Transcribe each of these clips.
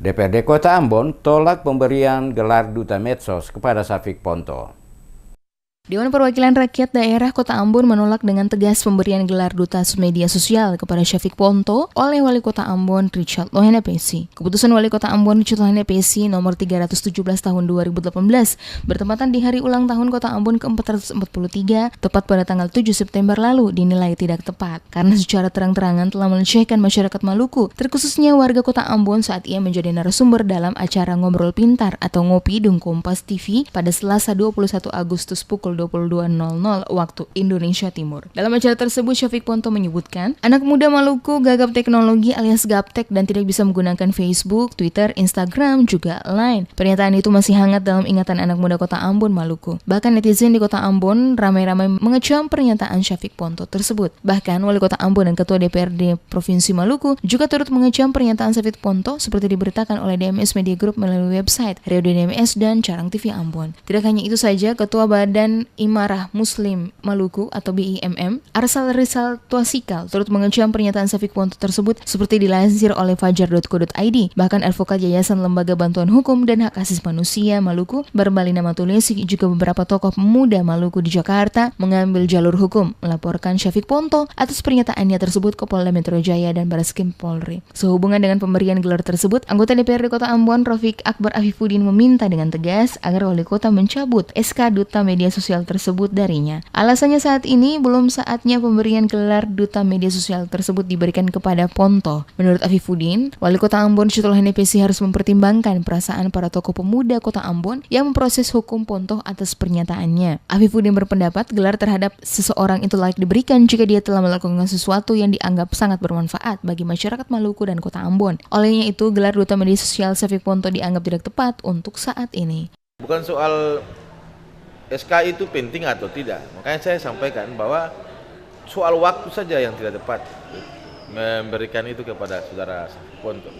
DPRD Kota Ambon tolak pemberian gelar Duta Medsos kepada Syafiq Ponto. Dewan Perwakilan Rakyat Daerah Kota Ambon menolak dengan tegas pemberian gelar Duta Media Sosial kepada Syafiq Ponto oleh Wali Kota Ambon Richard Lohene PC. Keputusan Wali Kota Ambon Richard Lohene PC nomor 317 tahun 2018 bertepatan di hari ulang tahun Kota Ambon ke-443 tepat pada tanggal 7 September lalu dinilai tidak tepat karena secara terang-terangan telah melecehkan masyarakat Maluku, terkhususnya warga Kota Ambon saat ia menjadi narasumber dalam acara Ngobrol Pintar atau Ngopi Dung Kompas TV pada Selasa 21 Agustus pukul 22.00 waktu Indonesia Timur. Dalam acara tersebut, Syafiq Ponto menyebutkan, anak muda Maluku gagap teknologi alias gaptek dan tidak bisa menggunakan Facebook, Twitter, Instagram, juga Line. Pernyataan itu masih hangat dalam ingatan anak muda Kota Ambon, Maluku. Bahkan netizen di Kota Ambon ramai-ramai mengecam pernyataan Syafiq Ponto tersebut. Bahkan Wali Kota Ambon dan Ketua DPRD Provinsi Maluku juga turut mengecam pernyataan Syafiq Ponto seperti diberitakan oleh DMS Media Group melalui website Radio DMS dan Carang TV Ambon. Tidak hanya itu saja, Ketua Badan Imarah Muslim Maluku atau BIMM, Arsal Rizal Tuasikal turut mengecam pernyataan Syafiq Ponto tersebut seperti dilansir oleh fajar.co.id. Bahkan advokat Yayasan Lembaga Bantuan Hukum dan Hak Asasi Manusia Maluku, Barbalina Matulesi, juga beberapa tokoh pemuda Maluku di Jakarta mengambil jalur hukum melaporkan Syafiq Ponto atas pernyataannya tersebut ke Polda Metro Jaya dan Barreskrim Polri. Sehubungan dengan pemberian gelar tersebut, anggota DPRD Kota Ambon Rafiq Akbar Afifuddin meminta dengan tegas agar Wali Kota mencabut SK Duta Media Sosial tersebut darinya. Alasannya saat ini belum saatnya pemberian gelar Duta Media Sosial tersebut diberikan kepada Ponto. Menurut Afifuddin, Wali Kota Ambon Richard Lohene PC harus mempertimbangkan perasaan para tokoh pemuda Kota Ambon yang memproses hukum Ponto atas pernyataannya. Afifuddin berpendapat gelar terhadap seseorang itu layak diberikan jika dia telah melakukan sesuatu yang dianggap sangat bermanfaat bagi masyarakat Maluku dan Kota Ambon. Olehnya itu, gelar Duta Media Sosial Syafiq Ponto dianggap tidak tepat untuk saat ini. Bukan soal SK itu penting atau tidak, makanya saya sampaikan bahwa soal waktu saja yang tidak tepat memberikan itu kepada saudara Syafiq Ponto.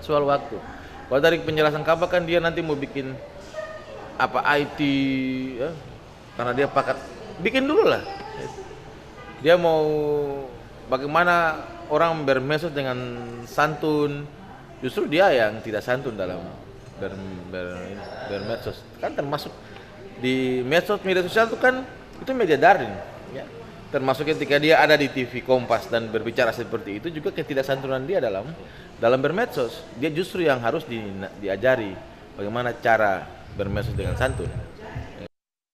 Soal waktu. Kalau dari penjelasan Kabak kan dia nanti mau bikin apa IT, ya, karena dia pakat, bikin dulu lah. Dia mau bagaimana orang bermedsos dengan santun, justru dia yang tidak santun dalam bermedsos, kan termasuk di medsos media sosial itu kan itu media daring ya. Termasuk ketika dia ada di TV Kompas dan berbicara seperti itu juga ketidaksantunan dia dalam bermedsos. Dia justru yang harus diajari bagaimana cara bermedsos dengan santun.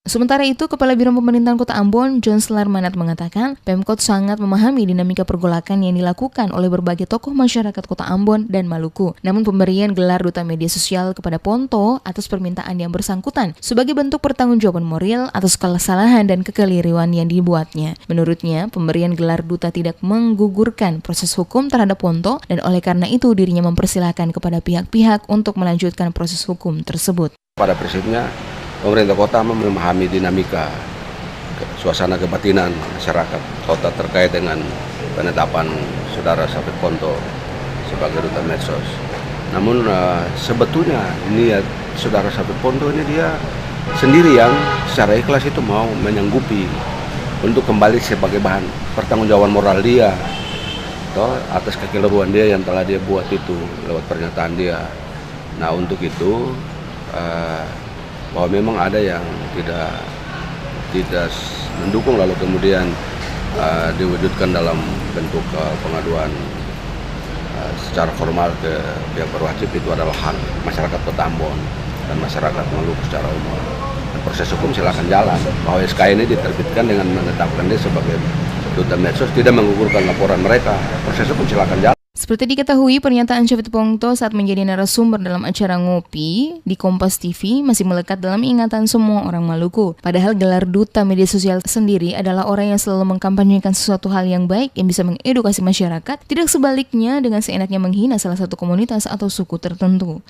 Sementara itu, Kepala Biro Pemerintahan Kota Ambon, John Slarmanat mengatakan, Pemkot sangat memahami dinamika pergolakan yang dilakukan oleh berbagai tokoh masyarakat Kota Ambon dan Maluku. Namun pemberian gelar Duta Media Sosial kepada Ponto atas permintaan yang bersangkutan sebagai bentuk pertanggungjawaban moral atas kesalahan dan kekeliruan yang dibuatnya. Menurutnya, pemberian gelar Duta tidak menggugurkan proses hukum terhadap Ponto dan oleh karena itu dirinya mempersilahkan kepada pihak-pihak untuk melanjutkan proses hukum tersebut. Pada prinsipnya, pemerintah kota memahami dinamika suasana kebatinan masyarakat kota terkait dengan penetapan saudara Syafiq Ponto sebagai Duta Medsos. Namun sebetulnya niat saudara Syafiq Ponto ini dia sendiri yang secara ikhlas itu mau menyanggupi untuk kembali sebagai bahan pertanggungjawaban moral dia atas kekeliruan dia yang telah dia buat itu lewat pernyataan dia. Nah, untuk itu bahwa memang ada yang tidak mendukung lalu kemudian diwujudkan dalam bentuk pengaduan secara formal ke pihak berwajib, itu adalah hak masyarakat Kota Ambon dan masyarakat Maluku secara umum. Dan proses hukum silakan jalan. Bahwa SK ini diterbitkan dengan menetapkan dia sebagai Duta Medsos tidak menggugurkan laporan mereka. Proses hukum silakan jalan. Seperti diketahui, pernyataan Syafiq Ponto saat menjadi narasumber dalam acara Ngopi di Kompas TV masih melekat dalam ingatan semua orang Maluku. Padahal gelar Duta Media Sosial sendiri adalah orang yang selalu mengkampanyekan sesuatu hal yang baik yang bisa mengedukasi masyarakat, tidak sebaliknya dengan seenaknya menghina salah satu komunitas atau suku tertentu.